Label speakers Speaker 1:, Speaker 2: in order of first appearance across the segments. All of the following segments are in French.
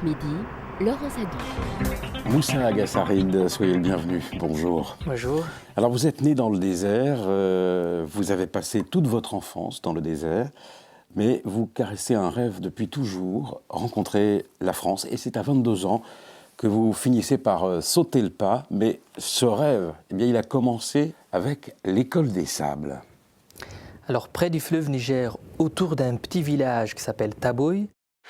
Speaker 1: Afrique Midi, Laurent Zadoux.
Speaker 2: Moussa Agassarid, soyez le bienvenu. Bonjour.
Speaker 3: Bonjour.
Speaker 2: Alors vous êtes né dans le désert, vous avez passé toute votre enfance dans le désert, mais vous caressez un rêve depuis toujours, rencontrer la France. Et c'est à 22 ans que vous finissez par sauter le pas. Mais ce rêve, eh bien, il a commencé avec l'École des Sables.
Speaker 3: Alors près du fleuve Niger, autour d'un petit village qui s'appelle Taboy,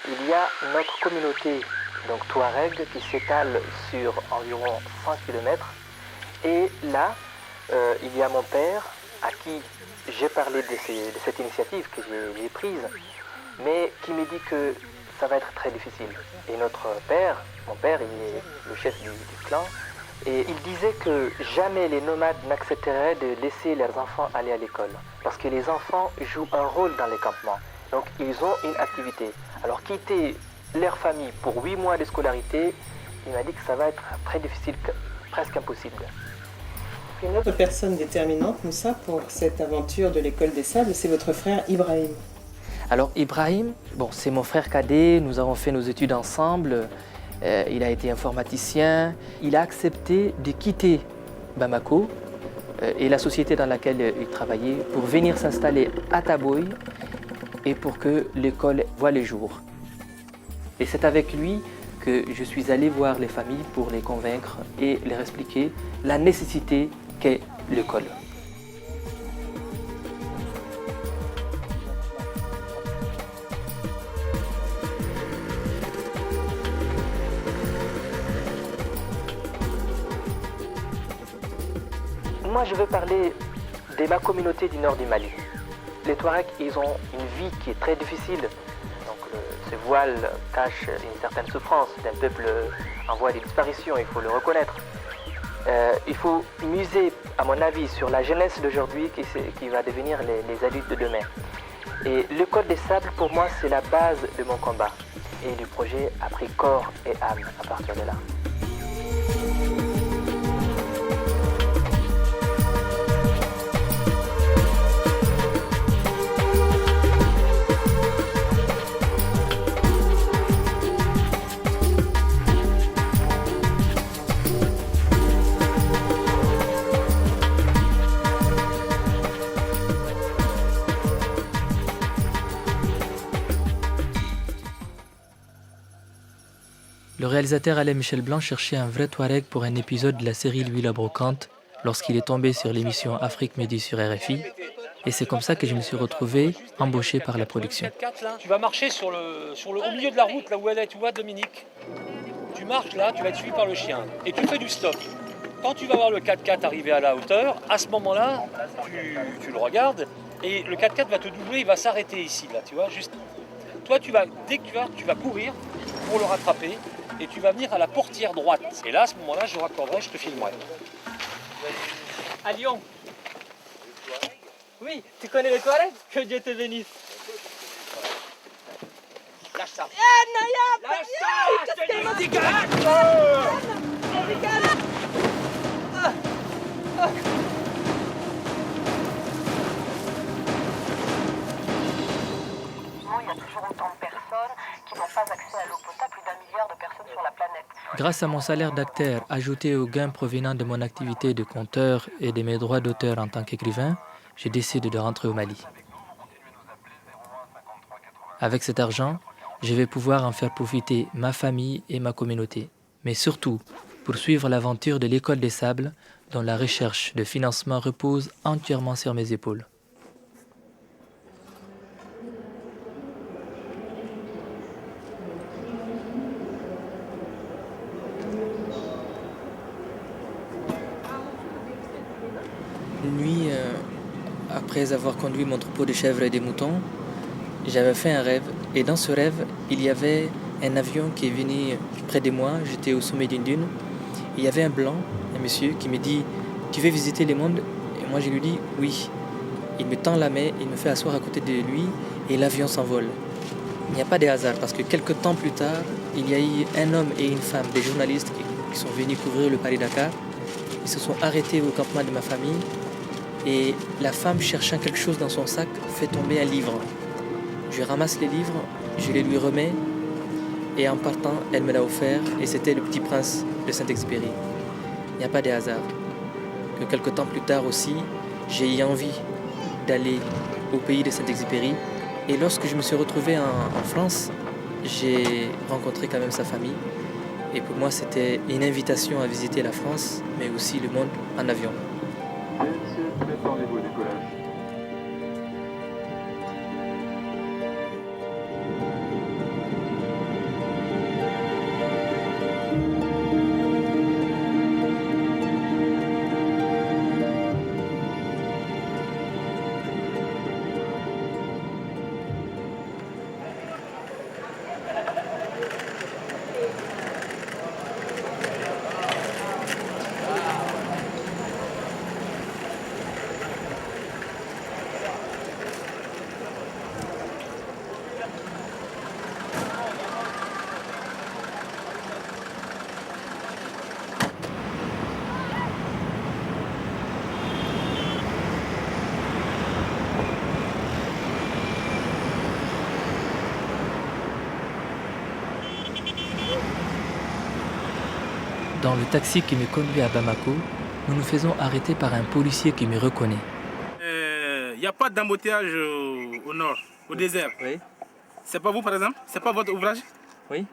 Speaker 3: il y a notre communauté, donc Touareg, qui s'étale sur environ 100 km. Et là, il y a mon père à qui j'ai parlé de cette initiative que j'ai prise, mais qui me dit que ça va être très difficile. Et notre père, mon père, il est le chef du clan, et il disait que jamais les nomades n'accepteraient de laisser leurs enfants aller à l'école, parce que les enfants jouent un rôle dans les campements. Donc ils ont une activité. Alors quitter leur famille pour 8 mois de scolarité, il m'a dit que ça va être très difficile, presque impossible.
Speaker 4: Une autre personne déterminante, Moussa, pour cette aventure de l'École des Sables, c'est votre frère Ibrahim.
Speaker 3: Alors Ibrahim, c'est mon frère cadet, nous avons fait nos études ensemble, il a été informaticien, il a accepté de quitter Bamako et la société dans laquelle il travaillait pour venir s'installer à Taboy et pour que l'école voie les jours. Et c'est avec lui que je suis allé voir les familles pour les convaincre et leur expliquer la nécessité qu'est l'école. Moi, je veux parler de ma communauté du nord du Mali. Les Touaregs, ils ont une vie qui est très difficile. Donc, ce voile cache une certaine souffrance d'un peuple en voie de disparition, il faut le reconnaître. Il faut miser, à mon avis, sur la jeunesse d'aujourd'hui qui va devenir les adultes de demain. Et l'École des Sables, pour moi, c'est la base de mon combat. Et le projet a pris corps et âme à partir de là. Le réalisateur Alain Michel Blanc cherchait un vrai Touareg pour un épisode de la série Louis la Brocante lorsqu'il est tombé sur l'émission Afrique Midi sur RFI. Et c'est comme ça que je me suis retrouvé embauché par la production.
Speaker 5: Tu vas marcher au milieu de la route, là où elle est, tu vois Dominique. Tu marches là, tu vas être suivi par le chien et tu fais du stop. Quand tu vas voir le 4x4 arriver à la hauteur, à ce moment-là, tu le regardes et le 4x4 va te doubler, il va s'arrêter ici, là, tu vois, juste. Toi, dès que tu vas courir pour le rattraper et tu vas venir à la portière droite. Et là, à ce moment-là, je raccorderai, je te filmerai. À Lyon. Oui, tu connais les Touaregs? Que Dieu te bénisse. Lâche ça. Lâche ça. Je te dis,
Speaker 6: il y a toujours autant de personnes qui n'ont pas accès à l'eau potable, plus d'1 milliard de personnes sur la planète.
Speaker 3: Grâce à mon salaire d'acteur ajouté aux gains provenant de mon activité de conteur et de mes droits d'auteur en tant qu'écrivain, j'ai décidé de rentrer au Mali. Avec cet argent, je vais pouvoir en faire profiter ma famille et ma communauté, mais surtout poursuivre l'aventure de l'École des Sables, dont la recherche de financement repose entièrement sur mes épaules. Une nuit, après avoir conduit mon troupeau de chèvres et des moutons, j'avais fait un rêve. Et dans ce rêve, il y avait un avion qui est venu près de moi. J'étais au sommet d'une dune. Il y avait un blanc, un monsieur, qui me dit « Tu veux visiter le monde ?» Et moi, je lui dis « Oui ». Il me tend la main, il me fait asseoir à côté de lui et l'avion s'envole. Il n'y a pas de hasard parce que quelques temps plus tard, il y a eu un homme et une femme, des journalistes qui sont venus couvrir le Paris-Dakar. Ils se sont arrêtés au campement de ma famille et la femme, cherchant quelque chose dans son sac, fait tomber un livre. Je ramasse les livres, je les lui remets Et en partant, elle me l'a offert et c'était Le Petit Prince de Saint-Exupéry. Il n'y a pas de hasard. Que quelque temps plus tard aussi, j'ai eu envie d'aller au pays de Saint-Exupéry. Et lorsque je me suis retrouvé en France, j'ai rencontré quand même sa famille. Et pour moi, c'était une invitation à visiter la France, mais aussi le monde en avion. Dans le taxi qui me conduit à Bamako, nous nous faisons arrêter par un policier qui me reconnaît.
Speaker 7: Il n'y a pas d'embouteillage au nord, au désert.
Speaker 3: Oui.
Speaker 7: C'est pas vous par exemple? C'est pas votre ouvrage?
Speaker 3: Oui.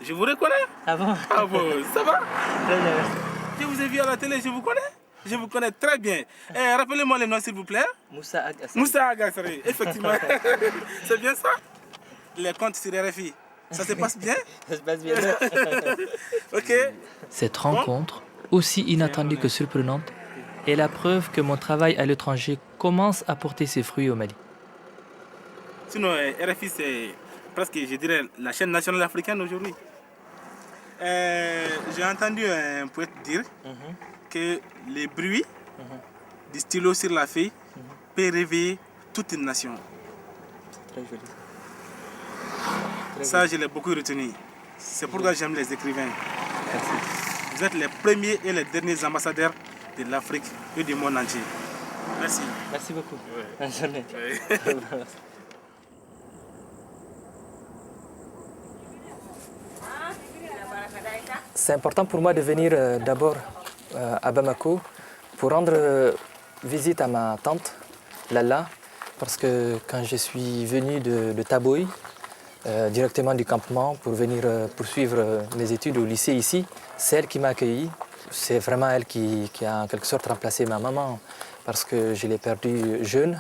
Speaker 7: Je vous reconnais.
Speaker 3: Ah bon?
Speaker 7: Ah bon, ça va?
Speaker 3: Très bien, merci.
Speaker 7: Je vous ai vu à la télé, je vous connais. Je vous connais très bien. Rappelez-moi le nom s'il vous plaît.
Speaker 3: Moussa Agassari.
Speaker 7: Moussa Agassari, effectivement. C'est bien ça? Les comptes sur RFI. Ça se passe bien?
Speaker 3: Ça se passe bien.
Speaker 7: Ok.
Speaker 3: Cette rencontre, aussi inattendue que surprenante, est la preuve que mon travail à l'étranger commence à porter ses fruits au Mali.
Speaker 7: Sinon, RFI, c'est presque, je dirais, la chaîne nationale africaine aujourd'hui. J'ai entendu un poète dire que les bruits du stylo sur la feuille peut réveiller toute une nation.
Speaker 3: Très joli.
Speaker 7: Ça, je l'ai beaucoup retenu. C'est pourquoi j'aime les écrivains.
Speaker 3: Merci.
Speaker 7: Vous êtes les premiers et les derniers ambassadeurs de l'Afrique et du monde entier. Merci.
Speaker 3: Merci beaucoup. Bonne journée. C'est important pour moi de venir d'abord à Bamako pour rendre visite à ma tante, Lalla, parce que quand je suis venu de Taboy, directement du campement pour venir poursuivre mes études au lycée ici, c'est elle qui m'a accueilli. C'est vraiment elle qui a en quelque sorte remplacé ma maman parce que je l'ai perdue jeune.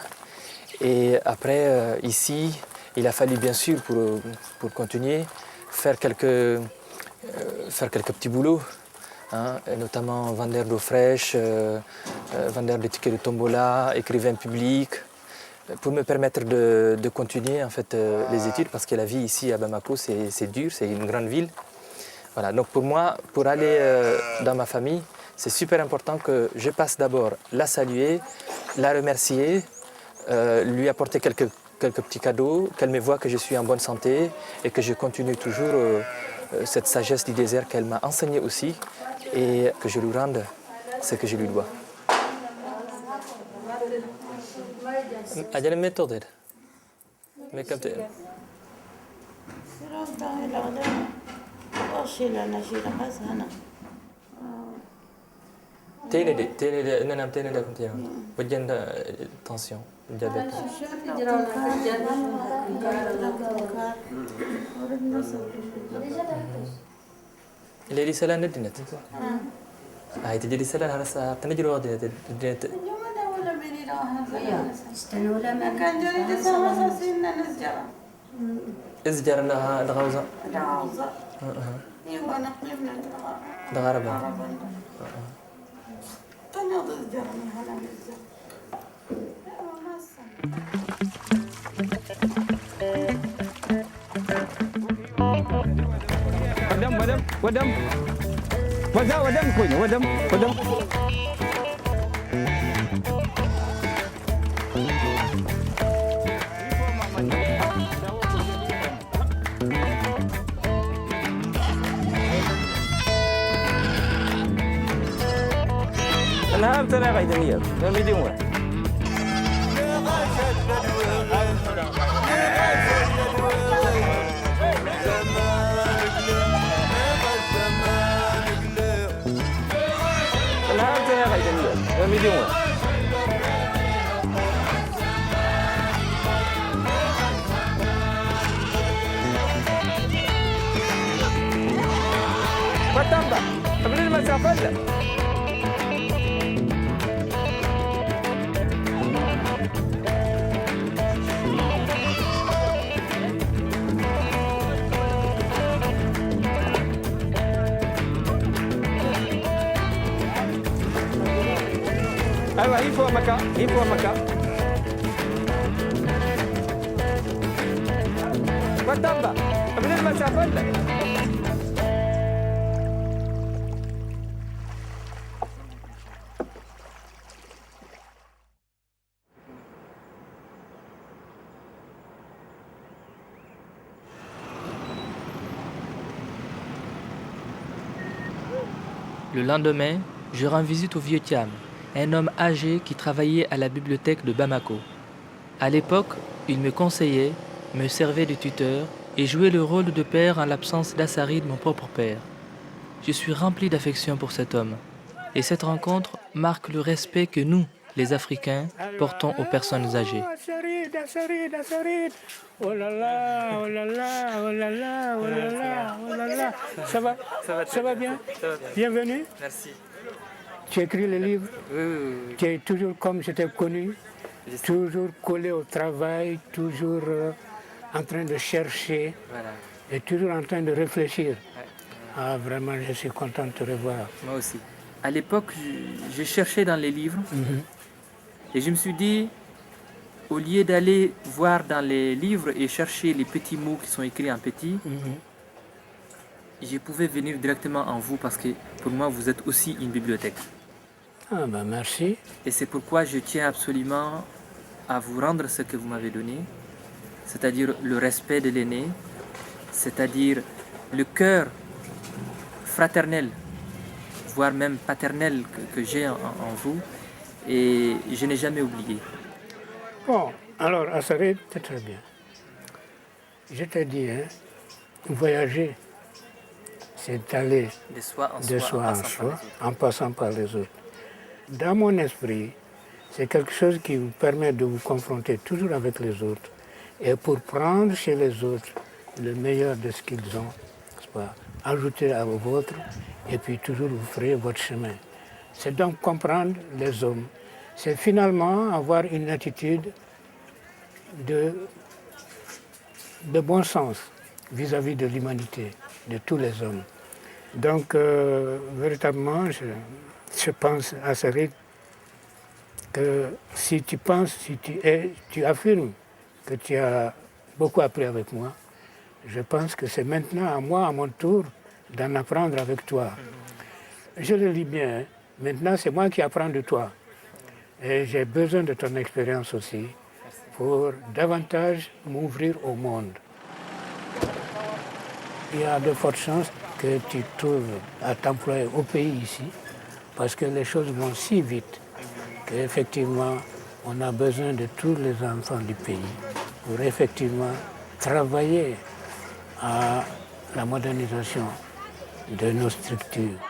Speaker 3: Et après, ici, il a fallu bien sûr pour continuer faire quelques petits boulots, hein, notamment vendeur d'eau fraîche, vendeur de tickets de tombola, écrivain public, pour me permettre de continuer en fait, les études parce que la vie ici à Bamako c'est dur, c'est une grande ville. Voilà, donc pour moi, pour aller dans ma famille, c'est super important que je passe d'abord la saluer, la remercier, lui apporter quelques petits cadeaux, qu'elle me voie que je suis en bonne santé et que je continue toujours cette sagesse du désert qu'elle m'a enseignée aussi et que je lui rende ce que je lui dois. أجل ما تقدر ما كنت تاني ده أنا نام تاني ده كنت يوم وجن tension diabète اللي لي سلام ندنت هاي تجري سلام هرس تنجري واضح ندنت إزجار لها دغوزة دغاربة
Speaker 8: ودم ودم كوني ودم الهام ترى غيدنيا ما بيديموا Permettez-moi. Watamba, قبل المسافة لا. أيوة هي فوق مكان، هي فوق مكان. Watamba, قبل المسافة لا.
Speaker 3: Le lendemain, je rends visite au vieux Thiam, un homme âgé qui travaillait à la bibliothèque de Bamako. À l'époque, il me conseillait, me servait de tuteur et jouait le rôle de père en l'absence d'Assarid, mon propre père. Je suis rempli d'affection pour cet homme. Et cette rencontre marque le respect que nous, les Africains, portons aux personnes âgées.
Speaker 9: Assarid. Oh là là, oh là là, oh là là, oh là là, oh là là. Ça va bien? Bienvenue.
Speaker 3: Merci.
Speaker 9: Tu écris les livres?
Speaker 3: Oui.
Speaker 9: Tu es toujours comme je t'ai connu, toujours collé au travail, toujours en train de chercher, et toujours en train de réfléchir.
Speaker 3: Ouais.
Speaker 9: Ah, vraiment, je suis content de te revoir.
Speaker 3: Moi aussi. À l'époque, je cherchais dans les livres et je me suis dit, au lieu d'aller voir dans les livres et chercher les petits mots qui sont écrits en petit, je pouvais venir directement en vous parce que pour moi, vous êtes aussi une bibliothèque.
Speaker 9: Ah ben merci.
Speaker 3: Et c'est pourquoi je tiens absolument à vous rendre ce que vous m'avez donné, c'est-à-dire le respect de l'aîné, c'est-à-dire le cœur fraternel, voire même paternel que j'ai en vous, et je n'ai jamais oublié.
Speaker 9: Bon, alors Assarid, c'est très bien. Je t'ai dit, voyager, c'est aller
Speaker 3: De soi en
Speaker 9: soi, en passant par les autres. Dans mon esprit, c'est quelque chose qui vous permet de vous confronter toujours avec les autres et pour prendre chez les autres le meilleur de ce qu'ils ont, n'est-ce pas, ajouter à vôtre et puis toujours vous ferez votre chemin. C'est donc comprendre les hommes. C'est finalement avoir une attitude de bon sens vis-à-vis de l'humanité, de tous les hommes. Donc, véritablement, je pense à ce rythme que si tu penses, si tu affirmes que tu as beaucoup appris avec moi, je pense que c'est maintenant à moi, à mon tour, d'en apprendre avec toi. Je le lis bien, hein. Maintenant c'est moi qui apprends de toi. Et j'ai besoin de ton expérience aussi pour davantage m'ouvrir au monde. Il y a de fortes chances que tu trouves à t'employer au pays ici, parce que les choses vont si vite qu'effectivement, on a besoin de tous les enfants du pays pour effectivement travailler à la modernisation de nos structures.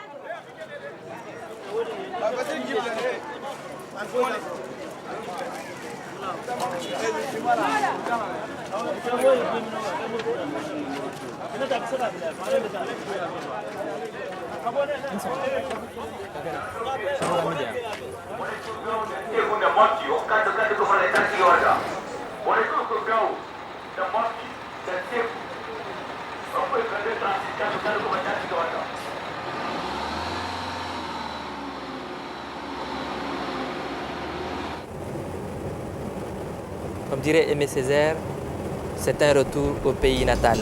Speaker 3: Comme dirait Aimé Césaire, c'est un retour au pays natal.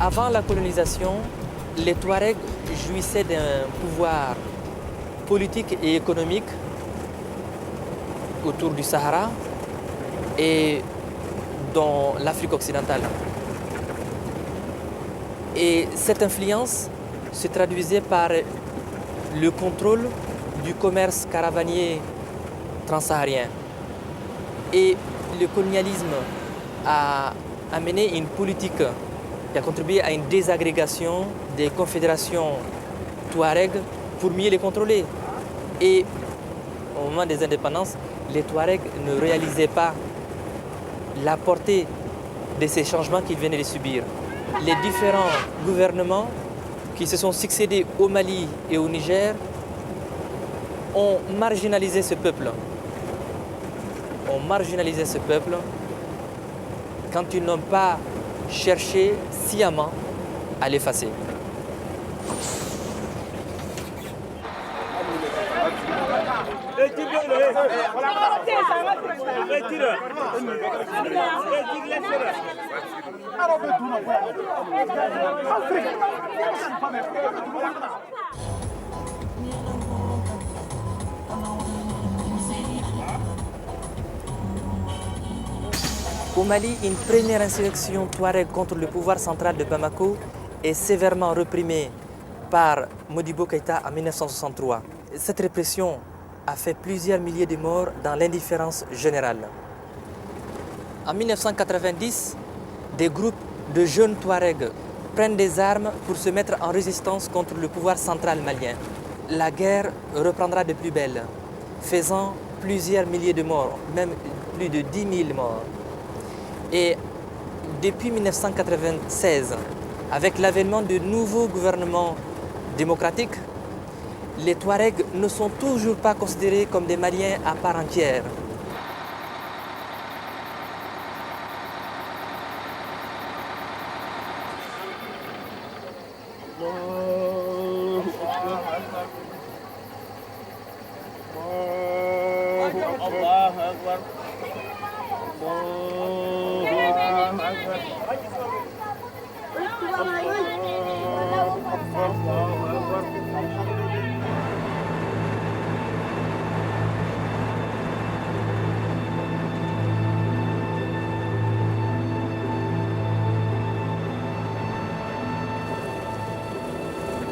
Speaker 3: Avant la colonisation, les Touaregs jouissaient d'un pouvoir politique et économique autour du Sahara et dans l'Afrique occidentale. Et cette influence se traduisait par le contrôle du commerce caravanier transsaharien. Et le colonialisme a amené une politique qui a contribué à une désagrégation des confédérations Touareg pour mieux les contrôler. Et au moment des indépendances, les Touaregs ne réalisaient pas la portée de ces changements qu'ils venaient de subir. Les différents gouvernements qui se sont succédés au Mali et au Niger ont marginalisé ce peuple. Quand ils n'ont pas cherché sciemment à l'effacer. Au Mali, une première insurrection touareg contre le pouvoir central de Bamako est sévèrement réprimée par Modibo Keïta en 1963. Cette répression a fait plusieurs milliers de morts dans l'indifférence générale. En 1990, des groupes de jeunes Touaregs prennent des armes pour se mettre en résistance contre le pouvoir central malien. La guerre reprendra de plus belle, faisant plusieurs milliers de morts, même plus de 10 000 morts. Et depuis 1996, avec l'avènement de nouveaux gouvernements démocratiques, les Touaregs ne sont toujours pas considérés comme des Maliens à part entière.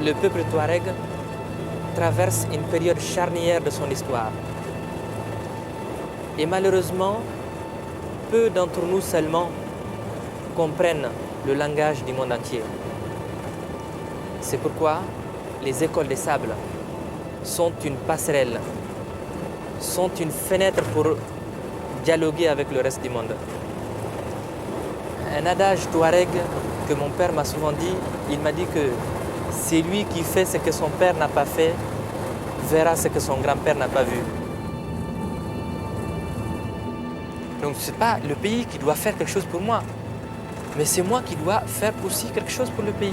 Speaker 3: Le peuple touareg traverse une période charnière de son histoire. Et malheureusement, peu d'entre nous seulement comprennent le langage du monde entier. C'est pourquoi les écoles des sables sont une passerelle, sont une fenêtre pour dialoguer avec le reste du monde. Un adage touareg que mon père m'a souvent dit, il m'a dit que c'est lui qui fait ce que son père n'a pas fait, verra ce que son grand-père n'a pas vu. Donc ce n'est pas le pays qui doit faire quelque chose pour moi, mais c'est moi qui dois faire aussi quelque chose pour le pays.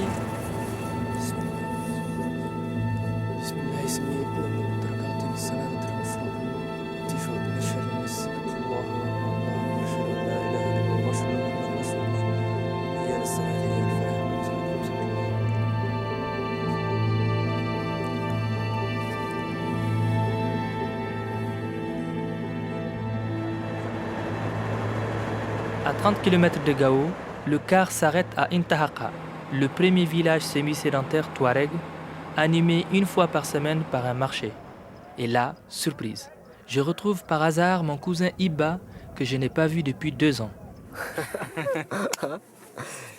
Speaker 3: À 30 km de Gao, le car s'arrête à Intahaka, le premier village semi-sédentaire touareg, animé une fois par semaine par un marché. Et là, surprise, je retrouve par hasard mon cousin Iba, que je n'ai pas vu depuis 2 ans.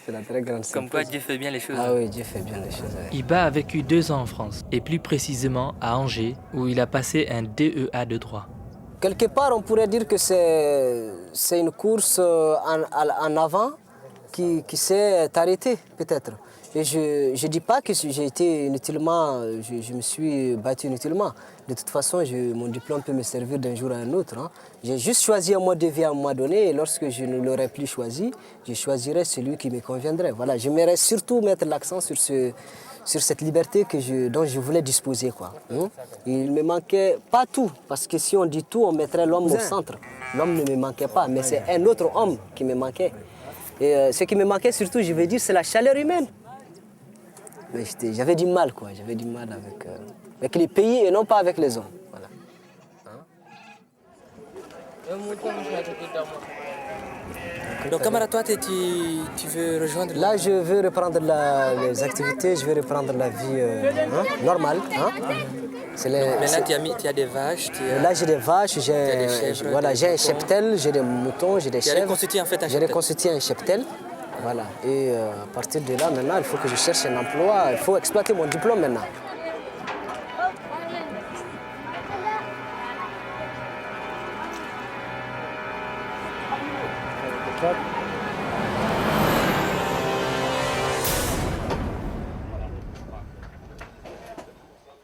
Speaker 10: C'est la très grande surprise.
Speaker 3: Comme quoi Dieu fait bien les choses.
Speaker 10: Ah oui, Dieu fait bien les choses. Ouais.
Speaker 3: Iba a vécu 2 ans en France, et plus précisément à Angers, où il a passé un DEA de droit.
Speaker 10: Quelque part, on pourrait dire que c'est une course en avant qui s'est arrêtée, peut-être. Et je ne dis pas que j'ai été inutilement, je me suis battu inutilement. De toute façon, mon diplôme peut me servir d'un jour à un autre. Hein. J'ai juste choisi un mode de vie à un moment donné, et lorsque je ne l'aurais plus choisi, je choisirais celui qui me conviendrait. Voilà, j'aimerais surtout mettre l'accent sur cette liberté dont je voulais disposer. Quoi. Il me manquait pas tout, parce que si on dit tout, on mettrait l'homme au centre. L'homme ne me manquait pas, mais c'est un autre homme qui me manquait. Et ce qui me manquait surtout, je vais dire, c'est la chaleur humaine. Mais j'avais du mal, quoi. J'avais du mal avec les pays et non pas avec les hommes. Voilà.
Speaker 3: Donc, camarade, toi, tu veux rejoindre...
Speaker 10: Là, je veux reprendre les activités, je veux reprendre la vie normale.
Speaker 3: Maintenant, tu as des vaches.
Speaker 10: Là, j'ai des vaches, j'ai un cheptel, j'ai des moutons, j'ai des chèvres.
Speaker 3: Tu as reconstitué en fait un
Speaker 10: cheptel. J'ai reconstitué un cheptel. Voilà. Et à partir de là, maintenant, il faut que je cherche un emploi. Il faut exploiter mon diplôme maintenant.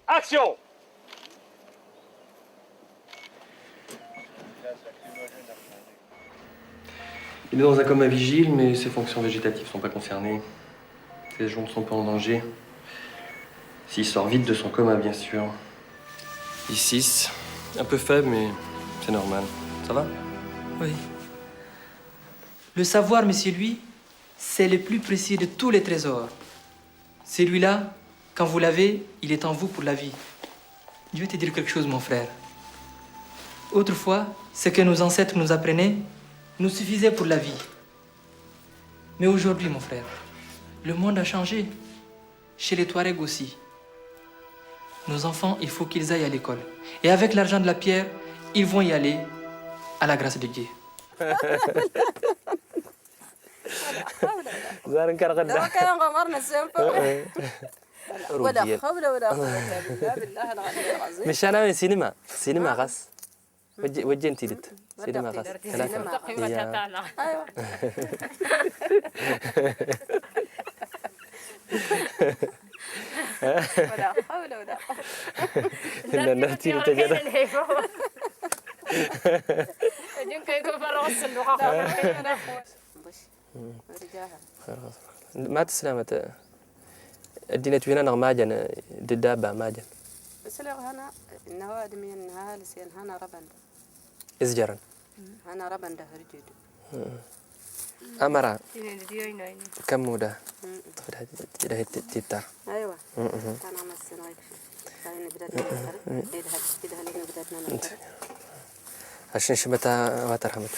Speaker 5: Action!
Speaker 11: Il est dans un coma vigile, mais ses fonctions végétatives ne sont pas concernées. Ses jambes ne sont pas en danger. S'il sort vite de son coma, bien sûr. I6, un peu faible, mais c'est normal. Ça va?
Speaker 3: Oui. Le savoir, monsieur, lui, c'est le plus précieux de tous les trésors. Celui-là, quand vous l'avez, il est en vous pour la vie. Je vais te dire quelque chose, mon frère. Autrefois, ce que nos ancêtres nous apprenaient nous suffisait pour la vie. Mais aujourd'hui, mon frère, le monde a changé. Chez les Touaregs aussi. Nos enfants, il faut qu'ils aillent à l'école. Et avec l'argent de la pierre, ils vont y aller à la grâce de Dieu.
Speaker 11: مش انا من سينما غاس وجه انت دت سينما غاس
Speaker 12: ولا حول ولا قوة
Speaker 11: لا نحتي لتجد ما تسلمت الدنيا توينا نغماجن ددابة ماجن
Speaker 12: بس لو هنا إنه آدمي إنها لسين هنا ربند
Speaker 11: إزجرا
Speaker 12: هنا ربند هرجود
Speaker 11: أمرا كم مودا ده تيتار
Speaker 12: أيوة أنا مسنا فين بدأت كده هلين بدأتنا
Speaker 11: عشان شمتها ما ترحمت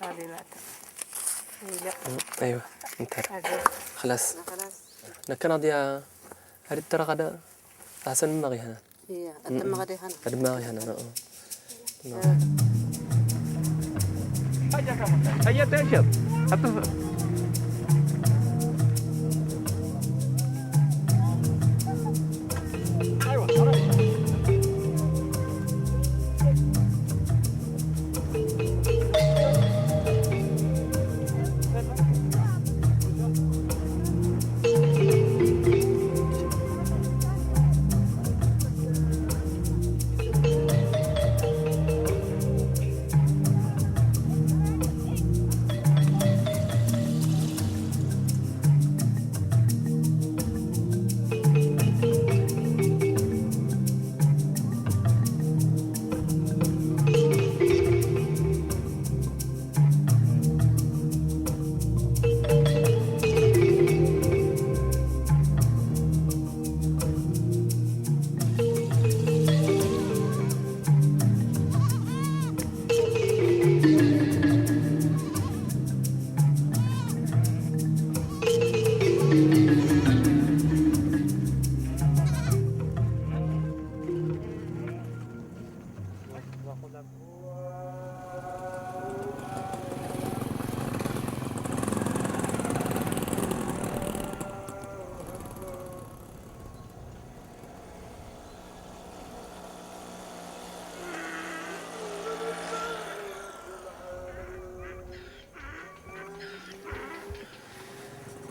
Speaker 12: هذه مات
Speaker 11: ايوه انت خلاص نكنا ديا هل ترى غدا احسن مغي هنا
Speaker 12: هي الدم غادي هنا
Speaker 11: الدماغي هنا
Speaker 8: هيا تنشط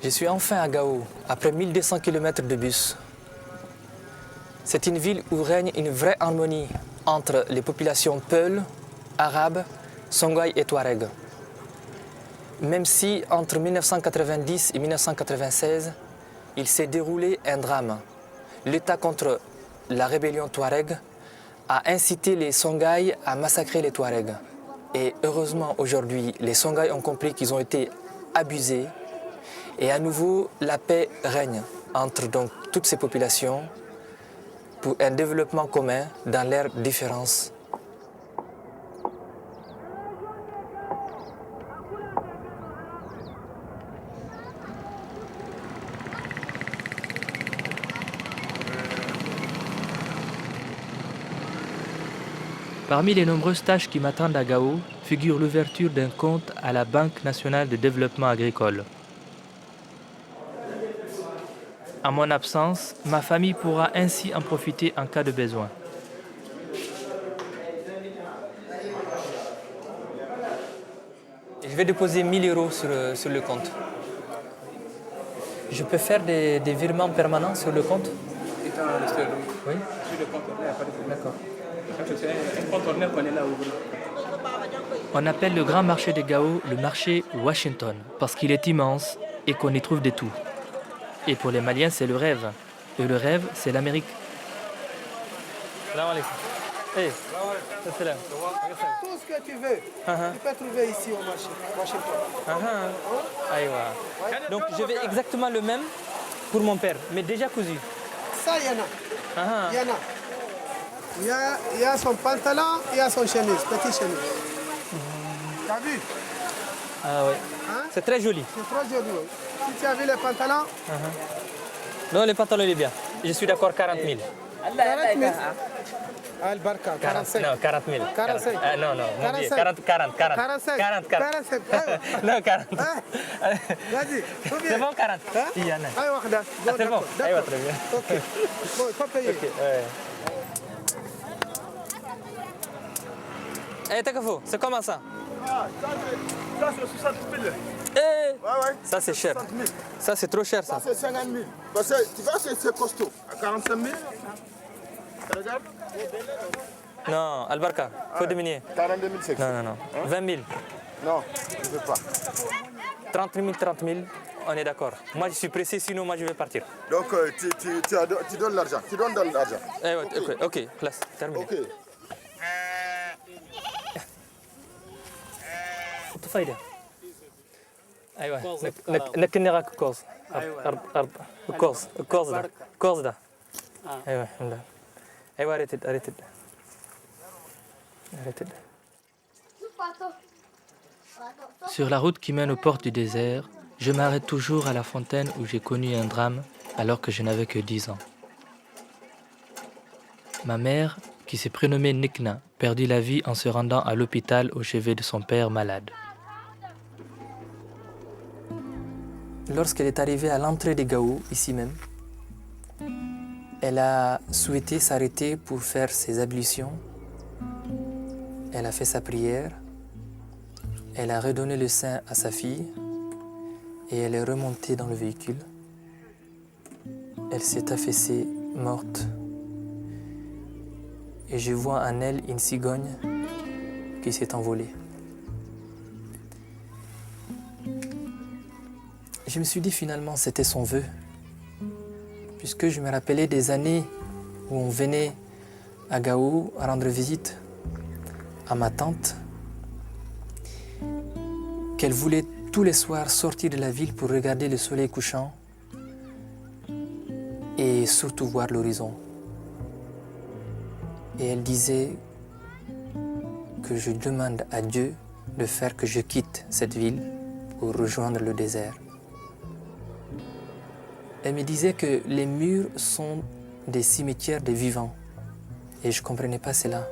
Speaker 3: Je suis enfin à Gao, après 1200 km de bus. C'est une ville où règne une vraie harmonie entre les populations Peul, Arabes, Songhai et Touareg. Même si entre 1990 et 1996, il s'est déroulé un drame. L'État contre la rébellion Touareg a incité les Songhai à massacrer les Touaregs. Et heureusement aujourd'hui, les Songhai ont compris qu'ils ont été abusés. Et à nouveau, la paix règne entre donc toutes ces populations pour un développement commun dans leurs différences. Parmi les nombreuses tâches qui m'attendent à Gao figure l'ouverture d'un compte à la Banque nationale de développement agricole. En mon absence, ma famille pourra ainsi en profiter en cas de besoin. Je vais déposer 1000 euros sur le compte. Je peux faire des virements permanents sur le compte? Oui. D'accord. On appelle le grand marché de Gao le marché Washington parce qu'il est immense et qu'on y trouve de tout. Et pour les Maliens, c'est le rêve. Et le rêve, c'est l'Amérique. Salam alaikum. Hey. Salam.
Speaker 13: Tout ce que tu veux, tu peux trouver ici au marché Washington.
Speaker 3: Aïwa. Donc je vais exactement le même pour mon père, mais déjà cousu.
Speaker 13: Ça, il y en a. Il y en a. Il y a son pantalon, il y a son chemise, petite chemise. T'as vu?
Speaker 3: Ah oui. C'est très joli.
Speaker 13: C'est très joli, oui. Si tu as vu les pantalons.
Speaker 3: Non, les pantalons, il est bien. Je suis d'accord, 40 000.
Speaker 13: 40 000. Al-Barka, 45.
Speaker 3: Non, 40 000.
Speaker 13: 45.
Speaker 3: Non, mon Dieu, 40.
Speaker 13: 45. 45.
Speaker 3: Non, 40.
Speaker 13: Vas-y, combien?
Speaker 3: C'est bon, 40. Il y en a. C'est bon.
Speaker 13: D'accord.
Speaker 3: Très bien.
Speaker 13: Ok. Bon, il faut payer.
Speaker 3: Ok, ouais. Takafo, c'est comment ça?
Speaker 13: Ça, c'est 60 000.
Speaker 3: Ça, c'est cher. Ça, c'est trop cher, ça.
Speaker 13: Ça, c'est 50 000. Parce que tu vois que c'est costaud. À 45 000. Regarde.
Speaker 3: Non, Albarka, faut diminuer.
Speaker 13: 42 500.
Speaker 3: Non. 20 000.
Speaker 13: Non, je ne veux pas.
Speaker 3: 30 000, on est d'accord. Moi, je suis pressé, sinon moi, je vais partir.
Speaker 13: Donc, tu donnes l'argent. Tu donnes de l'argent.
Speaker 3: Ok, place, terminé.
Speaker 13: Ok.
Speaker 3: فايدة ايوه نكني راك كوز ارض كوز ده ايوه الحمد لله ايوه ريتد Sur la route qui mène aux portes du désert, je m'arrête toujours à la fontaine où j'ai connu un drame alors que je n'avais que 10 ans. Ma mère, qui s'est prénommée Nikna, perdit la vie en se rendant à l'hôpital au chevet de son père malade. Lorsqu'elle est arrivée à l'entrée de Gao, ici même, elle a souhaité s'arrêter pour faire ses ablutions. Elle a fait sa prière. Elle a redonné le sein à sa fille et elle est remontée dans le véhicule. Elle s'est affaissée, morte. Et je vois en elle une cigogne qui s'est envolée. Je me suis dit finalement c'était son vœu, puisque je me rappelais des années où on venait à Gao à rendre visite à ma tante, qu'elle voulait tous les soirs sortir de la ville pour regarder le soleil couchant et surtout voir l'horizon. Et elle disait que je demande à Dieu de faire que je quitte cette ville pour rejoindre le désert. Elle me disait que les murs sont des cimetières des vivants. Et je ne comprenais pas cela.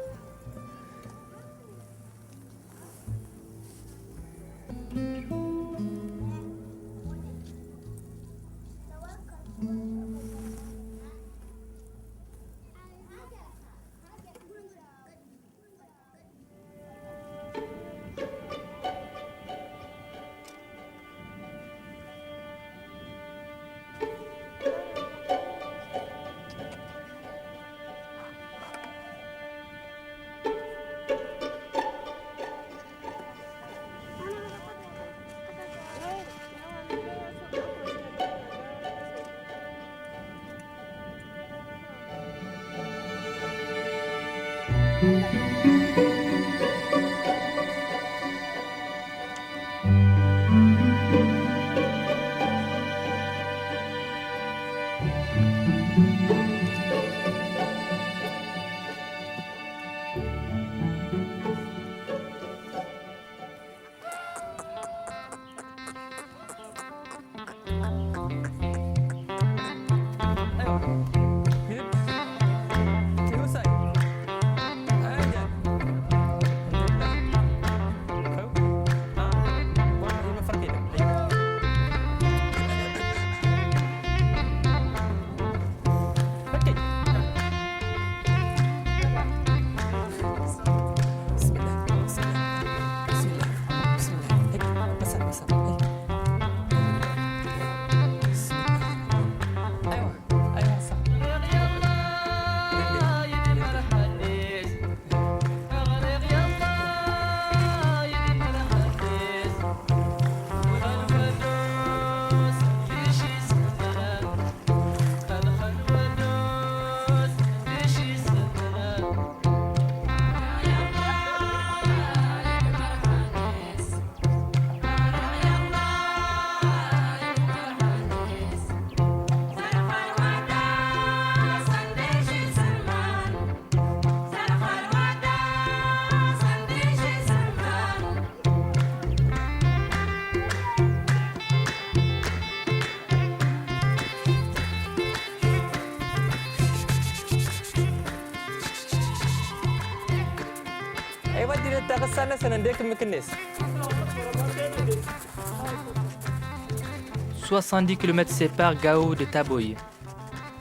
Speaker 3: 70 km séparent Gao de Taboy.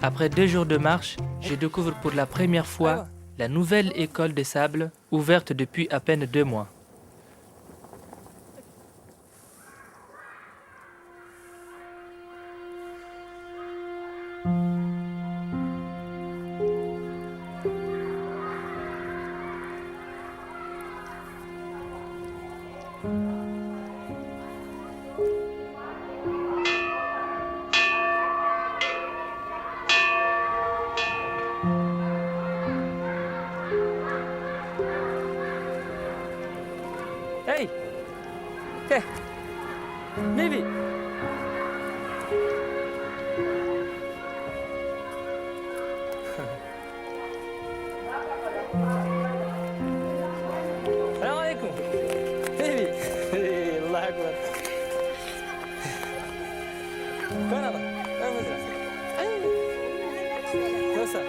Speaker 3: Après 2 jours de marche, je découvre pour la première fois la nouvelle école des sables, ouverte depuis à peine 2 mois. Hey! Hey! Bibi! Salam alaikum! Bibi! Allah akbar! كون هذا؟ وين موسى؟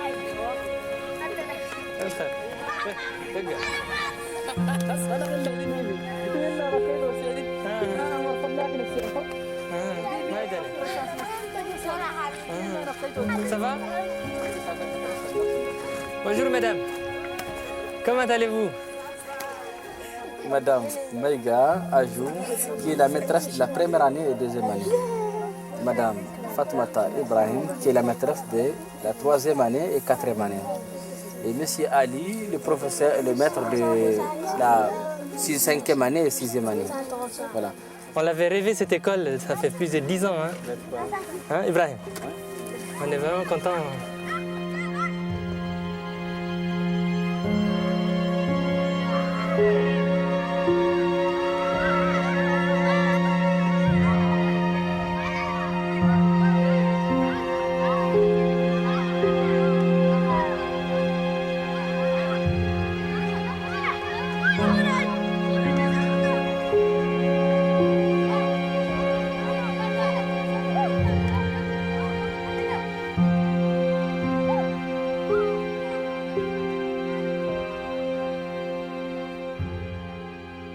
Speaker 3: الخير بقى صدق الذي نبي بسم الله الرحمن الرحيم انا مرحبا بك نفسي ما يدري ça va? Bonjour madame, comment allez-vous?
Speaker 14: Madame Maïga Ajou, qui est la maîtresse de la première année et deuxième année. Madame Fatmata Ibrahim, qui est la maîtresse de la troisième année et quatrième année. Et Monsieur Ali, le professeur et le maître de la cinquième année et sixième année. Voilà.
Speaker 3: On l'avait rêvé cette école, ça fait plus de 10 ans. Hein Ibrahim? On est vraiment contents.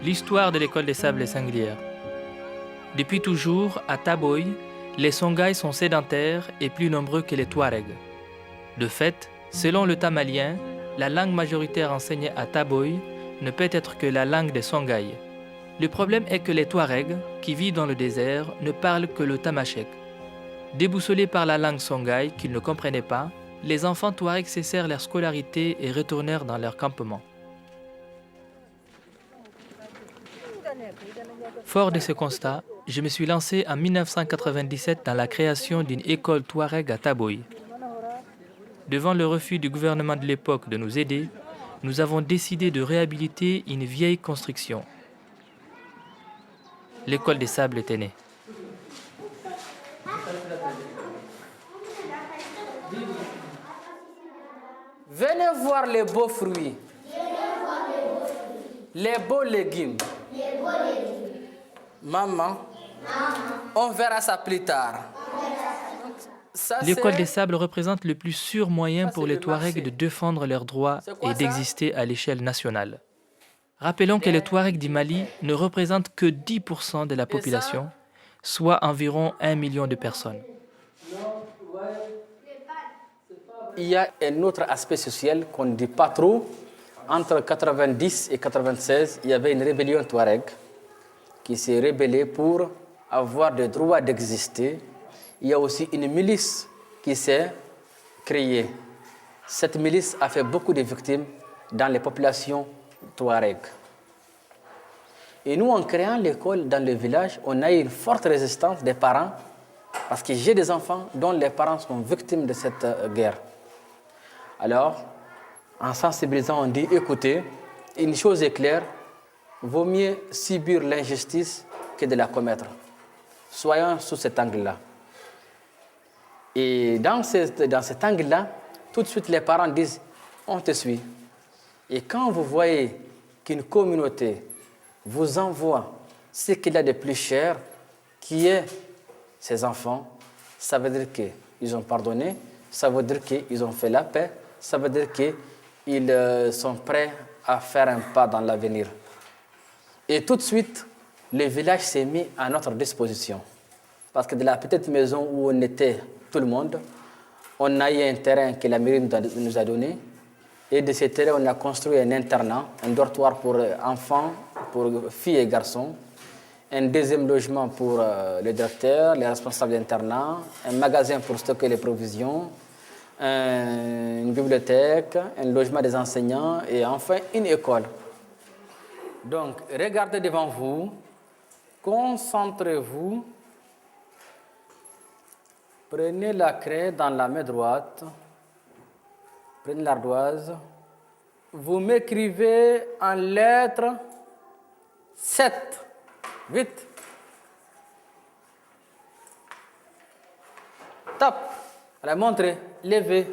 Speaker 3: L'histoire de l'école des sables est singulière. Depuis toujours, à Taboy, les Songhai sont sédentaires et plus nombreux que les Touaregs. De fait, selon le tamalien, la langue majoritaire enseignée à Taboy ne peut être que la langue des Songhai. Le problème est que les Touaregs, qui vivent dans le désert, ne parlent que le tamashek. Déboussolés par la langue Songhai qu'ils ne comprenaient pas, les enfants Touaregs cessèrent leur scolarité et retournèrent dans leur campement. Fort de ce constat, je me suis lancé en 1997 dans la création d'une école Touareg à Taboy. Devant le refus du gouvernement de l'époque de nous aider, nous avons décidé de réhabiliter une vieille construction. L'école des sables était née.
Speaker 14: Venez voir les beaux fruits, les beaux légumes. Maman, on verra ça plus tard.
Speaker 3: L'école des sables représente le plus sûr moyen pour les Touaregs de défendre leurs droits et d'exister à l'échelle nationale. Rappelons que les Touaregs du Mali ne représentent que 10% de la population, soit environ 1 million de personnes.
Speaker 14: Il y a un autre aspect social qu'on ne dit pas trop. Entre 90 et 96, il y avait une rébellion Touareg qui s'est rébellée pour avoir le droit d'exister. Il y a aussi une milice qui s'est créée. Cette milice a fait beaucoup de victimes dans les populations Touareg. Et nous, en créant l'école dans le village, on a eu une forte résistance des parents parce que j'ai des enfants dont les parents sont victimes de cette guerre. Alors, en sensibilisant, on dit, écoutez, une chose est claire, vaut mieux subir l'injustice que de la commettre. Soyons sous cet angle-là. Et dans cet angle-là, tout de suite, les parents disent, on te suit. Et quand vous voyez qu'une communauté vous envoie ce qu'il y a de plus cher, qui est ses enfants, ça veut dire qu'ils ont pardonné, ça veut dire qu'ils ont fait la paix, ça veut dire qu'ils sont prêts à faire un pas dans l'avenir. Et tout de suite, le village s'est mis à notre disposition. Parce que de la petite maison où on était tout le monde, on a eu un terrain que la mairie nous a donné. Et de ce terrain, on a construit un internat, un dortoir pour enfants, pour filles et garçons, un deuxième logement pour le directeur, les responsables d'internat, un magasin pour stocker les provisions, une bibliothèque, un logement des enseignants et enfin une école. Donc, regardez devant vous, concentrez-vous, prenez la craie dans la main droite, prenez l'ardoise, vous m'écrivez en lettres 7, vite. Top, allez, montrez, levez.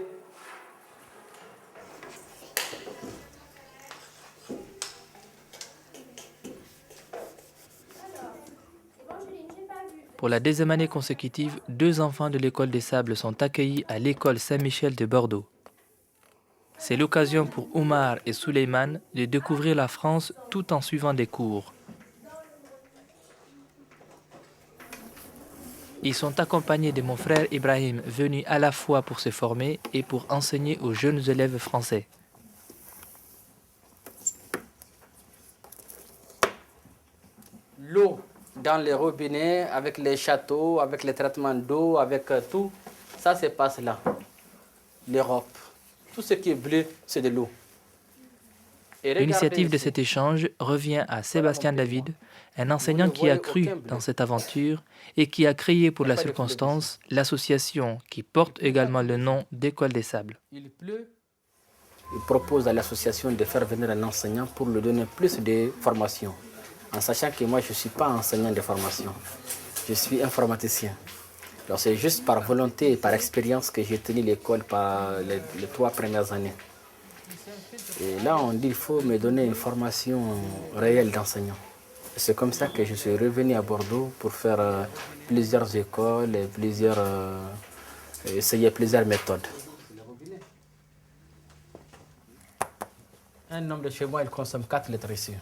Speaker 3: Pour la deuxième année consécutive, 2 enfants de l'école des Sables sont accueillis à l'école Saint-Michel de Bordeaux. C'est l'occasion pour Oumar et Souleymane de découvrir la France tout en suivant des cours. Ils sont accompagnés de mon frère Ibrahim, venu à la fois pour se former et pour enseigner aux jeunes élèves français.
Speaker 14: L'eau dans les robinets, avec les châteaux, avec les traitements d'eau, avec tout, ça se passe là. L'Europe. Tout ce qui est bleu, c'est de l'eau.
Speaker 3: L'initiative de cet échange revient à Sébastien David, un enseignant qui a cru dans cette aventure et qui a créé pour la circonstance l'association qui porte également le nom d'École des Sables.
Speaker 14: Il pleut. Il propose à l'association de faire venir un enseignant pour lui donner plus de formation. En sachant que moi, je ne suis pas enseignant de formation, je suis informaticien. Alors c'est juste par volonté et par expérience que j'ai tenu l'école par les 3 premières années. Et là, on dit qu'il faut me donner une formation réelle d'enseignant. C'est comme ça que je suis revenu à Bordeaux pour faire plusieurs écoles et essayer plusieurs méthodes. Un homme de chez moi, il consomme 4 litres ici.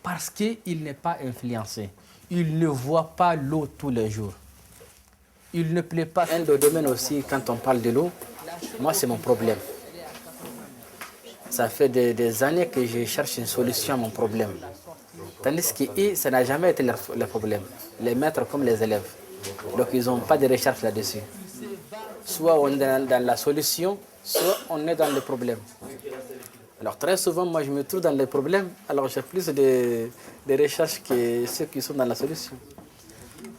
Speaker 14: Parce qu'il n'est pas influencé. Il ne voit pas l'eau tous les jours. Il ne plaît pas. Un des domaines aussi, quand on parle de l'eau, moi, c'est mon problème. Ça fait des années que je cherche une solution à mon problème. Tandis que ça n'a jamais été leur problème. Les maîtres comme les élèves. Donc, ils n'ont pas de recherche là-dessus. Soit on est dans la solution, soit on est dans le problème. Alors très souvent, moi je me trouve dans les problèmes, alors j'ai plus de recherches que ceux qui sont dans la solution.